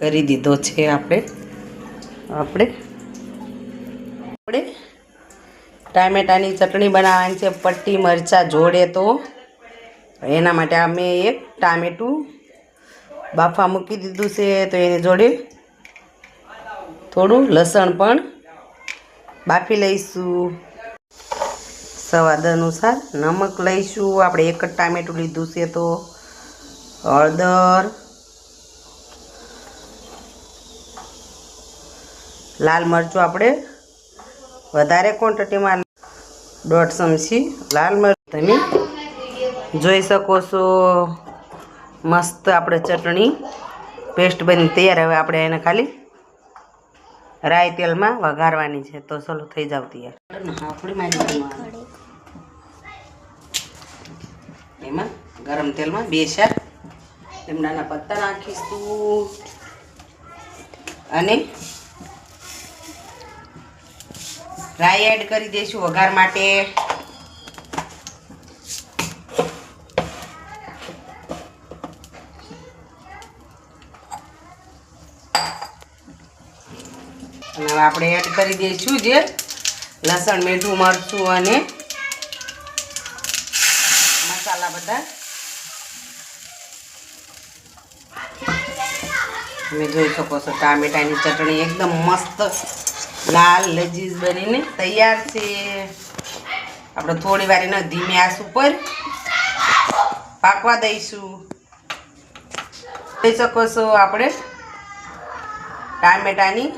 કરી દીધો છે આપણે ટામેટાની ચટણી બનાવવાની છે, પટ્ટી મરચાં જોડે. તો એના માટે અમે એક ટામેટું બાફા મૂકી દીધું છે, તો એની જોડે થોડું લસણ પણ બાફી લઈશું. સ્વાદ અનુસાર નમક લઈશું. આપણે એક જ ટામેટું લીધું છે, તો હળદર, લાલ મરચું આપણે વધારે ક્વોન્ટિટીમાં 1.5 ચમચી લાલ મરચું. તમે જોઈ શકો છો મસ્ત આપણે ચટણી પેસ્ટ બની તૈયાર. હવે આપણે એને ખાલી રાઈ તેલમાં વઘારવાની છે. તો ચલો થઈ જાવ તૈયાર. એમાં ગરમ તેલમાં 2-4 લીમડાના પત્તા નાખીશું અને રાઈ એડ કરી દઈશું વઘાર માટે. અને હવે આપણે એડ કરી દઈશું જે લસણ, મીઠું, મરચું અને મસાલા બધા. તમે જોઈ શકો છો ટામેટાની ચટણી એકદમ મસ્ત લાલ લજીજ બનીને તૈયાર છે. આપણે થોડી વાર એને ધીમી આંચ ઉપર પાકવા દઈશું. જોઈ શકો છો આપણે ટામેટાની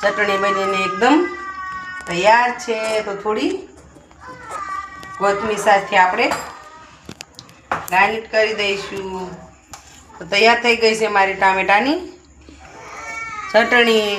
ચટણી બનીને એકદમ તૈયાર છે. તો થોડી કોથમીર સાથે આપણે ગાર્નિશ કરી દઈશું. તો તૈયાર થઈ ગઈ છે મારી ટામેટાની ચટણી.